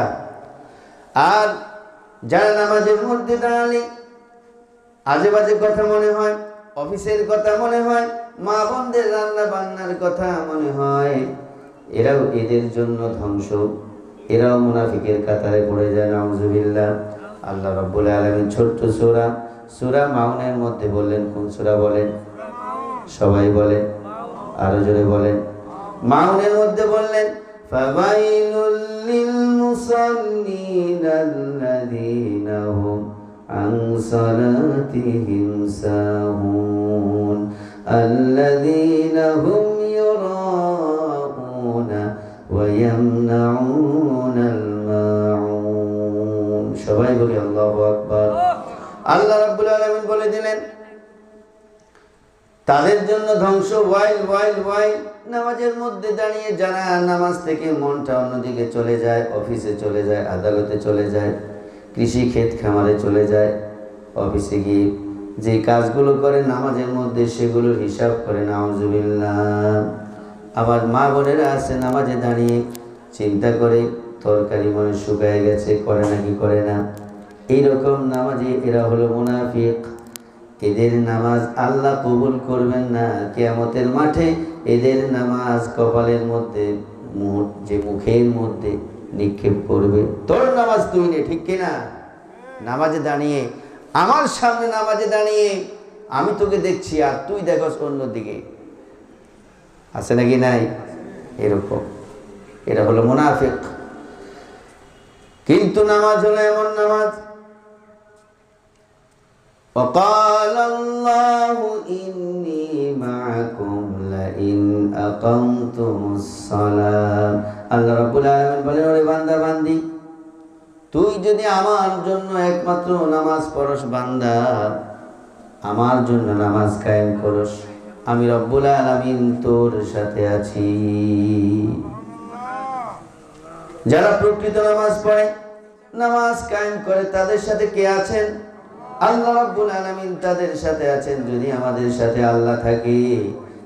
আর যারা নামাজের মধ্যে দাঁড়ালে আজে বাজে কথা মনে হয়, অফিসের কথা মনে হয়, মা বোনদের রান্না বান্নার কথা মনে হয়, এরাও এদের জন্য ধ্বংস। এরাও মুনাফিকের কাতারে পড়ে যায়, নাউজুবিল্লাহ। আল্লাহ রাব্বুল আলামিন ছোট্ট সূরা মাউনের মধ্যে বললেন, কোন সূরা বলেন? সবাই বলেন, আরো জোরে বলেন। মাউনের মধ্যে বললেন, ফাওয়াইলুল লিল মুসাল্লিন আল্লাযীনা হুম আন সালাতিহিম সাহুন। আল্লাযীনা হুম ইউরাউনা ওয়া ইয়ামনাউনাল মাউন। সবাই বলি আল্লাহু আকবার। আল্লাহ রাব্বুল আলামিন বলে দিলেন তাদের জন্য ধ্বংস। ওয়াইল ওয়াইল ওয়াইল। নামাজের মধ্যে দাঁড়িয়ে যারা নামাজ থেকে মনটা অন্যদিকে চলে যায়, অফিসে চলে যায়, আদালতে চলে যায়, কৃষি ক্ষেত খামারে চলে যায়, অফিসে গিয়ে যে কাজগুলো করে নামাজের মধ্যে সেগুলোর হিসাব করে, নাউজুবিল্লাহ। আবার মা বোনেরা আছে নামাজে দাঁড়িয়ে চিন্তা করে তরকারি মনে শুকায় গেছে, করে নাকি করে না। এইরকম নামাজে এরা হলো মুনাফিক। এদের নামাজ আল্লাহ কবুল করবেন না। কিয়ামতের মাঠে এদের নামাজ কপালের মধ্যে, যে মুখের মধ্যে নিক্ষেপ করবে। তোর নামাজ তুই নে, ঠিক কিনা? নামাজে দাঁড়িয়ে, আমার সামনে নামাজে দাঁড়িয়ে আমি তোকে দেখছি আর তুই দেখস অন্যদিকে, আছে নাকি নাই? এরকম এরা হলো মুনাফিক। কিন্তু নামাজ হলো এমন নামাজ, وقال الله إني معكم لئن أقمتم الصلاة। আল্লাহ রাব্বুল আলামিন বলেন, ওরে বান্দা বান্দি, তুই যদি আমার জন্য একমাত্র নামাজ পড়স বান্দা, আমার জন্য নামাজ কায়েম করস, আমি রব্বুল আলামিন তোর সাথে আছি। যারা প্রকৃত নামাজ পড়ে, নামাজ কায়েম করে, তাদের সাথে কে আছেন? আল্লাহ রাব্বুল আলামিন তাদের সাথে আছেন। যদি আমাদের সাথে আল্লাহ থাকে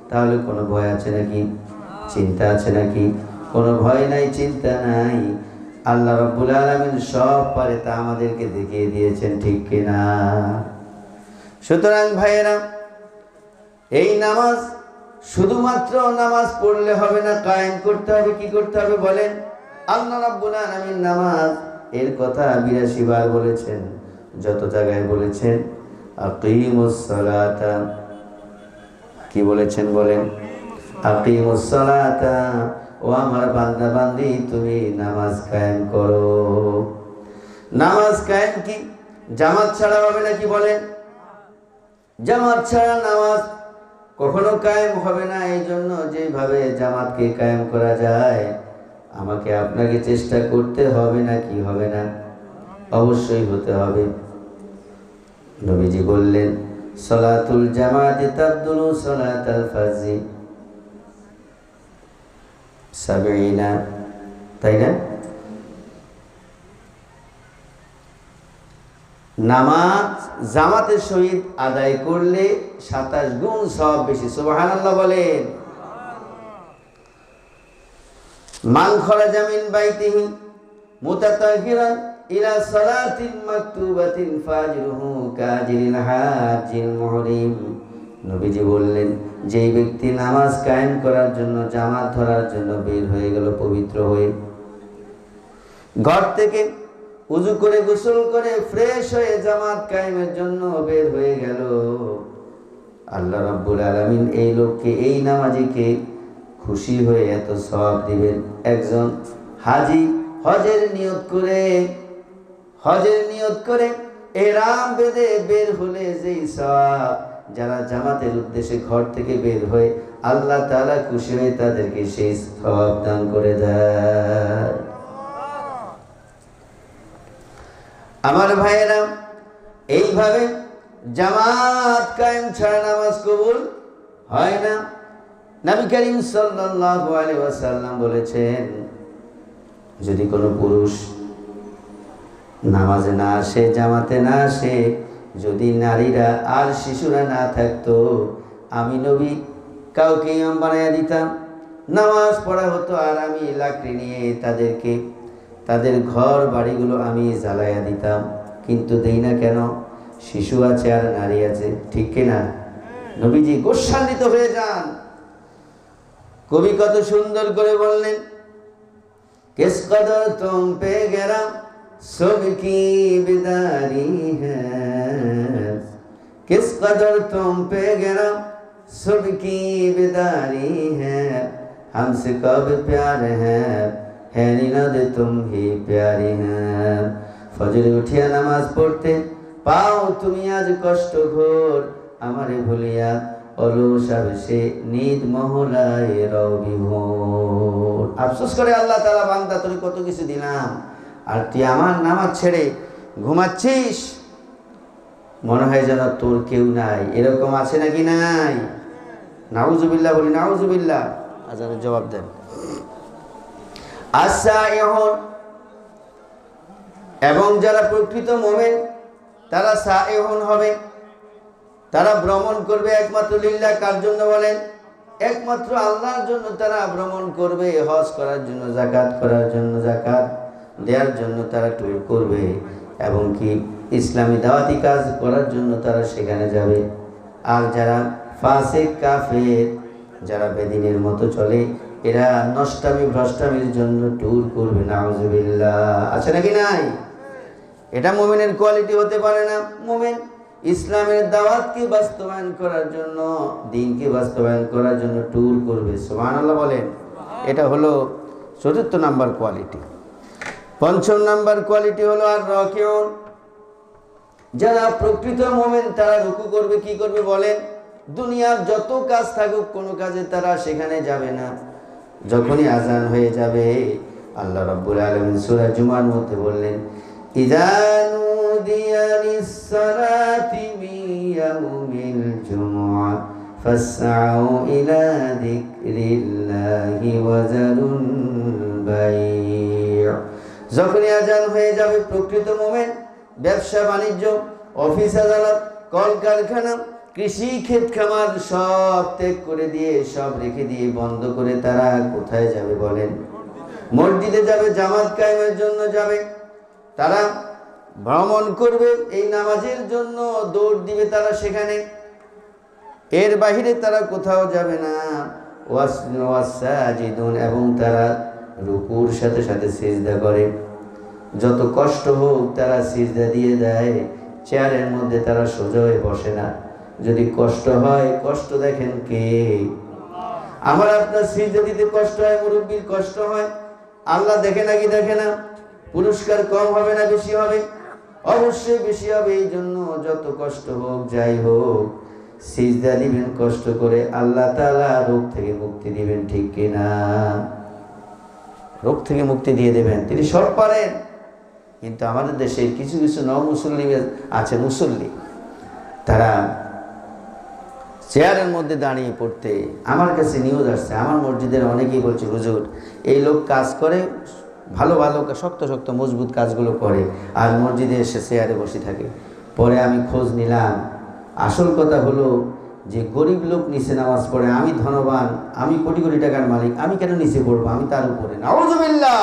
তাহলে কোনো ভয় আছে নাকি? চিন্তা আছে নাকি? কোনো ভয় নাই, চিন্তা নাই। আল্লাহ রাব্বুল আলামিন সব পারে, তা আমাদেরকে দেখিয়ে দিয়েছেন, ঠিক কিনা? সুতরাং ভাইয়েরা, এই নামাজ শুধুমাত্র নামাজ পড়লে হবে না, কায়েম করতে হবে। কি করতে হবে বলেন? আল্লাহ রাব্বুল আলামিন নামাজ এর কথা ৮২ বার বলেছেন। যত জায়গায় বলেছেন আকিমুস সালাতা, কি বলেছেন বলেন? আকিমুস সালাতা, ও আমার বান্দা বান্দি তুমি নামাজ কায়েম করো। নামাজ কায়েম কি জামাত ছাড়া হবে নাকি বলেন? জামাত ছাড়া নামাজ কখনো কায়েম হবে না। এই জন্য যেভাবে জামাতকে কায়েম করা যায় আমাকে আপনাকে চেষ্টা করতে হবে, নাকি হবে না? অবশ্যই হতে হবে। নবীজি বললেন, সালাতুল জামাতি তাবদুলু সালাতাল ফাজরি ৭০, তাই না? নামাজ জামাতের সহিত আদায় করলে ২৭ গুণ সওয়াব বেশি। সুবহানাল্লাহ বলেন। মান খরাজা মিন বাইতিহি মুতাতাহিরান ইলা সালাতিন মাকতুবাতিন ফাজরুহু কাজিল হাজিল মুহরিম। নবীজি বললেন, যেই ব্যক্তি নামাজ কায়েম করার জন্য, জামাত ধরার জন্য বের হয়ে গেল, পবিত্র হয়ে ঘর থেকে উযু করে গোসল করে ফ্রেশ হয়ে জামাত কায়েমের জন্য বের হয়ে গেল, আল্লাহ রাব্বুল আলামিন এই লোককে, এই নামাজিকে খুশি হয়ে এত সওয়াব দিবেন। একজন হাজী হজের নিয়ত করে ইহরাম বেঁধে বের হলে যেই সওয়াব, যারা জামাতের উদ্দেশ্যে ঘর থেকে বের হয়ে আল্লাহ তাআলা খুশি হয়ে তাদেরকে সেই সওয়াব দান করে দেয়। আমার ভাইয়েরা, এইভাবে জামাত কায়েম ছাড়া নামাজ কবুল হয় না। নবী করিম সাল্লাল্লাহু আলাইহি ওয়াসাল্লাম বলেছেন, যদি কোনো পুরুষ নামাজে না আসে, জামাতে না আসে, যদি নারীরা আর শিশুরা না থাকতো, আমি নবী কাউকে ইমাম বানাইয়া দিতাম, নামাজ পড়া হতো, আর আমি লাকড়ি নিয়ে তাদেরকে, তাদের ঘর বাড়িগুলো আমি জ্বালাইয়া দিতাম। কিন্তু দেই না কেন? শিশু আছে আর নারী আছে, ঠিক কিনা? নবীজি গোস্বান্বিত হয়ে যান। কবি কত সুন্দর করে বললেন, কিস কদর তুম পে গেরা সব কি বিদারি হ্যায়, কিস কদর তুম পে গেরা সব কি বিদারি হ্যায়, हमसे कब प्यार है निनाद तुम ही प्यारी हैं। ফজরে উঠিয়া নামাজ পড়তে পাও তুমি আজ কষ্ট ঘোর, আমারে ভুলিয়া অলস আবেশে নিদ মহলায় রবিভোর। আফসোস করে আল্লাহ তাআলা, বান্দা তোর কত কিছু দিলাম আর তুই আমার নামাজ ছেড়ে ঘুমাচ্ছিস, মনে হয় যেন তোর কেউ নাই। এরকম আছে নাকি নাই? নাউজুবিল্লাহ বলি, নাউজুবিল্লাহ। আজানের জবাব দেন। আস-সাইহুন, এবং যারা প্রকৃত মুমিন তারা সাইহুন হবে, তারা ভ্রমণ করবে একমাত্র লিল্লাহ। কার জন্য বলেন? একমাত্র আল্লাহর জন্য তারা ভ্রমণ করবে। হজ করার জন্য, যাকাত করার জন্য, যাকাত দেওয়ার জন্য তারা ট্যুর করবে, এবং কি ইসলামী দাওয়াতি কাজ করার জন্য তারা সেখানে যাবে। আর যারা ফাসিক কাফের, যারা বেদিনের মতো চলে, এরা নষ্টামি ভ্রষ্টামির জন্য ট্যুর করবে। নাউজুবিল্লাহ। আছে নাকি নাই? এটা মুমিনের কোয়ালিটি হতে পারে না। মুমিন ইসলামের দাওয়াতকে বাস্তবায়ন করার জন্য, দ্বীনকে বাস্তবায়ন করার জন্য ট্যুর করবে। সুবহানাল্লাহ বলেন। এটা হলো ৪র্থ নাম্বার কোয়ালিটি। ৫ম নাম্বার কোয়ালিটি হলো আর রাকিউন, যারা প্রকৃত মুমিন তারা রুকু করবে। কি করবে বলেন? দুনিয়ার যত কাজ থাকুক, কোনো কাজে তারা সেখানে যাবে না। যখনই আজান হয়ে যাবে, আল্লাহ রাব্বুল আলামিন সূরা জুমার মধ্যে বললেন, ইযা নুদিয়া লিস-সালাতি মিন ইয়াউমিল জুমআহ ফাসআউ ইলা যিকরিল্লাহি ওয়া যারুল বাই'। যখনই আজান হয়ে যাবে, প্রকৃত মুমিন ব্যবসা বাণিজ্য, অফিস আদালত, কলকারখানা, কৃষি ক্ষেত খামার সব ত্যাগ করে দিয়ে, সব রেখে দিয়ে, বন্ধ করে তারা কোথায় যাবে বলেন? মসজিদে যাবে, জামাত কায়েমের জন্য যাবে। তারা ভ্রমণ করবে, এই নামাজের জন্য দৌড় দিবে তারা সেখানে। এর বাহিরে তারা কোথাও যাবে না। ওয়াসাজিদুন, এবং তারা রুকুর সাথে সাথে সিজদা করে। যত কষ্ট হোক তারা সিজদা দিয়ে দেয়। চেয়ারের মধ্যে তারা সোজা হয়ে বসে না। যদি কষ্ট হয়, কষ্ট দেখেন কে? আমার আপনার সিজদা দিতে কষ্ট হয়, মুরব্বির কষ্ট হয়, আল্লাহ দেখে নাকি দেখে না? পুরস্কার কম হবে না বেশি হবে? অবশ্যই বেশি হবে। এই জন্য যত কষ্ট হোক, যাই হোক, সিজদা দিবেন কষ্ট করে। আল্লাহ তাআলা রোগ থেকে মুক্তি দিবেন, ঠিক কিনা? রোগ থেকে মুক্তি দিয়ে দেবেন, তিনি সব পারেন। কিন্তু আমাদের দেশে কিছু কিছু মুসল্লি আছে, মুসল্লি, তারা চেয়ারের মধ্যে দাঁড়িয়ে পড়তে, আমার কাছে নিউজ আসছে, আমার মসজিদের অনেকেই বলছে, হুজুর এই লোক কাজ করে, ভালো ভালো শক্ত শক্ত মজবুত কাজগুলো করে, আর মসজিদে এসে চেয়ারে বসে থাকে। পরে আমি খোঁজ নিলাম, আসল কথা হলো যে গরিব লোক নিচে নামাজ পড়ে, আমি ধনবান, আমি কোটি কোটি টাকার মালিক, আমি কেন নিচে পড়বো? আমি তার উপরে। নাউজুবিল্লাহ।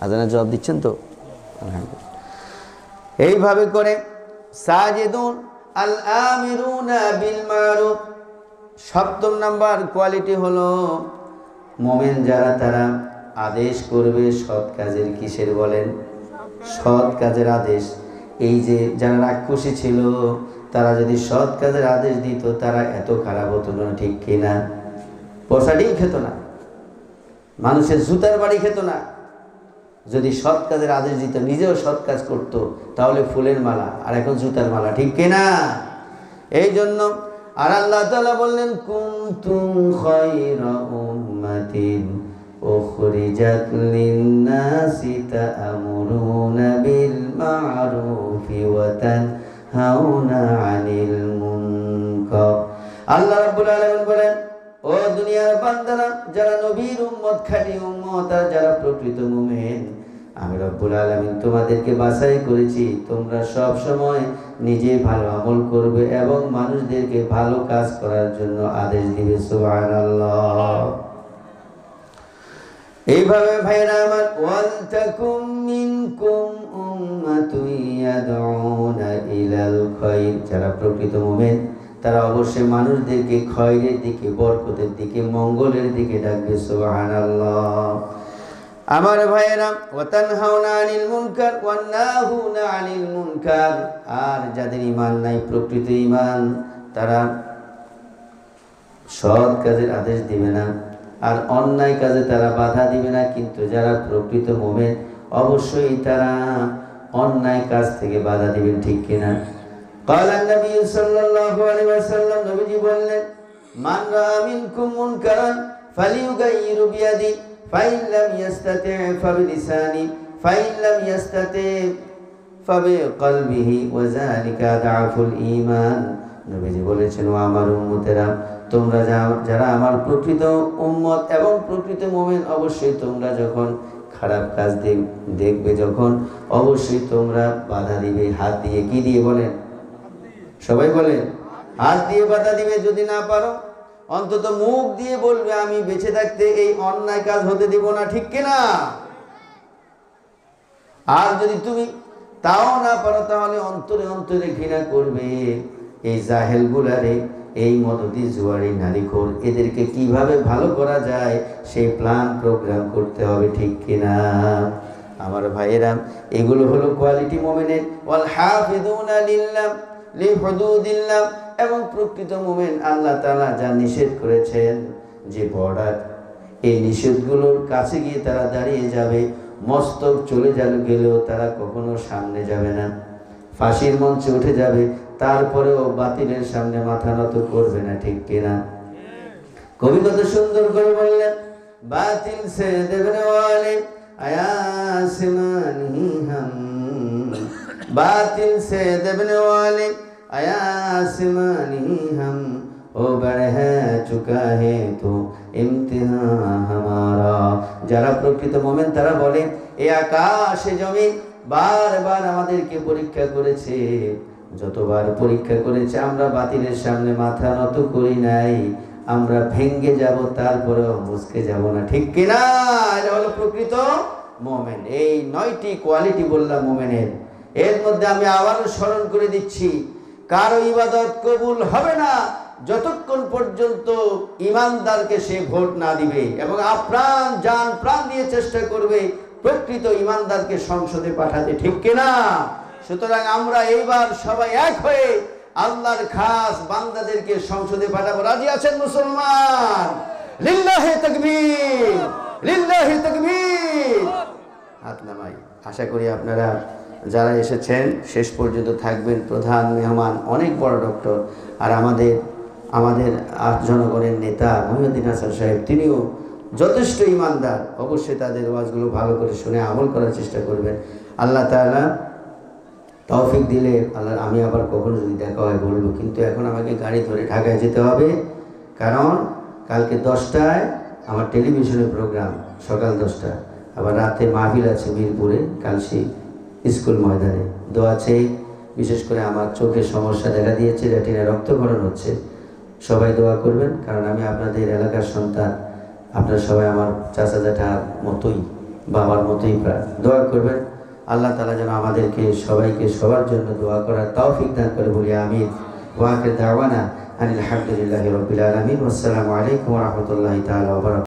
আজানের জবাব দিচ্ছেন তো? আলহামদুলিল্লাহ। এইভাবে করে সাজিদুন আল আমিরুনা বিল মারুফ। ৭ম নাম্বার কোয়ালিটি হলো মুমিন যারা, তারা আদেশ করবে সৎ কাজের। কিসের বলেন? সৎ কাজের আদেশ। এই যে যারা রাক্ষসী ছিল, তারা যদি সৎ কাজের আদেশ দিত, তারা এত খারাপ হতো না, ঠিক কিনা? পয়সাটিও খেত না, মানুষের জুতার বাড়ি খেত না। যদি সৎ কাজের আদেশ দিত, নিজেও সৎ কাজ করত, তাহলে ফুলের মালা, আর এখন জুতার মালা, ঠিক কিনা? এই জন্য আর আল্লাহ তাআলা বললেন, কুনতুম খায়রা উম্মাতিন উখরিজাত লিন-নাসি তা'মুরুনা বিল মা'রুফি ওয়া তানহাউনা 'আনিল মুনকার। আল্লাহ রাব্বুল আলামিন বলেন, ও দুনিয়ার বান্দারা, যারা নবীর উম্মত, খাঁটি উম্মত, আর যারা প্রকৃত মুমিন, আমি রব্বুল আলামিন তোমাদেরকে বাছাই করেছি, তোমরা সব সময় নিজে ভালো আমল করবে এবং মানুষদেরকে ভালো কাজ করার জন্য আদেশ দিবে। সুবহানাল্লাহ। এইভাবে ভাইরা আমার, ওয়াল তাকুম মিনকুম উম্মাতুন ইয়াদউনা ইলাল খায়র, যারা প্রকৃত মুমিন তারা অবশ্যই মানুষদেরকে খয়রের দিকে, বরকতের দিকে, মঙ্গলের দিকে ডাকবে। সুবহানাল্লাহ। আমার ভাইয়েরা, ওয়া তানহাউনা আনিল মুনকার ওয়া নাহুনা আনিল মুনকার, আর যাদের ঈমান নাই, প্রকৃত ঈমান, তারা সৎ কাজের আদেশ দিবে না, আর অন্যায় কাজে তারা বাধা দিবে না। কিন্তু যারা প্রকৃত মুমিন, অবশ্যই তারা অন্যায় কাজ থেকে বাধা দিবেন, ঠিক কিনা? قال النبي صلى الله عليه وسلم, নবীজি বললেন, মান রাআ মিনকুম মুনকারান ফালিয়ুগাইয়িরু বিয়াদি ফাইন লাম ইয়াস্তাতি' ফাবিলিসানি ফাইন লাম ইয়াস্তাতি' ফাবিকলবিহি ওয়া যালিকা আদআফুল ঈমান। নবীজি বলেছেন, ও আমার উম্মতেরা, তোমরা যারা আমার প্রকৃত উম্মত এবং প্রকৃত মুমিন, অবশ্যই তোমরা যখন খারাপ কাজ দেখবে, যখন অবশ্যই তোমরা বাধা দিবে। হাত দিয়ে, কি দিয়ে বলেন? সবাই বলেন, হাত দিয়ে বাধা দিবে। যদি না পারো অন্তত মুখ দিয়ে বলবে, আমি বেঁচে থাকতে এই অন্যায় কাজ হতে দিব না, ঠিক কিনা? আর যদি তুমি তাও না পারো, তাহলে অন্তরে অন্তরে ঘৃণা করবে। এই জাহেল গুলারে, এই মদতি জুয়ারি নারীখোর, এদেরকে কিভাবে ভালো করা যায় সেই প্ল্যান প্রোগ্রাম করতে হবে, ঠিক কিনা? আমার ভাইয়েরা, এগুলো হলো কোয়ালিটি মুমিনের। ওয়াল হাফিজুনা লিহুদুদিল্লাহ, এবং প্রকৃত মুমিন আল্লাহ তাআলা যা নিষেধ করেছেন, যে বর্ডার, এই নিষেধগুলোর কাছে গিয়ে তারা দাঁড়িয়ে যাবে। মস্তক চলে গেলেও তারা কখনো সামনে যাবে না। ফাঁসির মঞ্চে উঠে যাবে, তারপরেও বাতিলের সামনে মাথা নত করবে না, ঠিক কিনা? কবি কত সুন্দর করে বললেন, বাতিল সে দেবনে ওয়ালে আয়াসমানি হাম, বাতিল সে দেবনে ওয়ালে আয়াসমানি হাম, ও বড় হ্যাঁ চুকা হে তো ইমতিহান হামারা। যারা প্রকৃত মুমিন তারা বলে, এই আকাশে জমিন বারবার আমাদেরকে পরীক্ষা করেছে, যতবার পরীক্ষা করেছে আমরা বাতিলের সামনে মাথা নত করি নাই, আমরা ভেঙ্গে যাব, তারপরেও মুচকে যাব না, ঠিক কিনা? এটা হলো প্রকৃত মুমিন। এই 9টি কোয়ালিটি বললাম মুমিনের। এর মধ্যে আমি আবারও স্মরণ করে দিচ্ছি, কারো ইবাদত কবুল হবে না যতক্ষণ পর্যন্ত ইমানদারকে সে ভোট না দিবে, এবং আপ্রাণ জান প্রাণ দিয়ে চেষ্টা করবে প্রকৃত ইমানদারকে সংসদে পাঠাতে, ঠিক কিনা? সুতরাং আমরা এইবার সবাই এক হয়ে আল্লাহর খাস বান্দাদেরকে সংসদে পাঠাবো। রাজি আছেন মুসলমান? লিল্লাহি তাকবীর, লিল্লাহি তাকবীর। হাত নামাই। আশা করি আপনারা যারা এসেছেন শেষ পর্যন্ত থাকবেন। প্রধান মেহমান অনেক বড় ডক্টর, আর আমাদের জনগণের নেতা মহিউদ্দিন হাসান সাহেব, তিনিও যথেষ্ট ইমানদার। অবশ্যই তাদের ওয়াজগুলো ভালো করে শুনে আমল করার চেষ্টা করবেন। আল্লাহ তাআলা তৌফিক দিলে আমি আবার কখনো যদি দেখা হয় বলবো, কিন্তু এখন আমাকে গাড়ি ধরে ঢাকায় যেতে হবে, কারণ কালকে 10টায় আমার টেলিভিশনে প্রোগ্রাম, সকাল 10টা, আবার রাতে মাহফিল আছে মিরপুরে কালশি স্কুল ময়দানে। দোয়া চেয়ে, বিশেষ করে আমার চোখের সমস্যা দেখা দিয়েছে, রেটিনায় রক্তক্ষরণ হচ্ছে, সবাই দোয়া করবেন, কারণ আমি আপনাদের এলাকার সন্তান। আপনারা সবাই আমার চাচা জ্যাঠার মতোই, বাবার মতোই প্রায়। দোয়া করবেন আল্লাহ তাআলা যেন আমাদেরকে সবাইকে সবার জন্য দোয়া করার তৌফিক দান করে, বলি আমিন। ওয়া আখির দাওয়ানা আনিল হামদুলিল্লাহি রাব্বিল আলামিন। আসসালামু আলাইকুম ওয়া রাহমাতুল্লাহি তাআলা ওয়া বারাকাতুহু।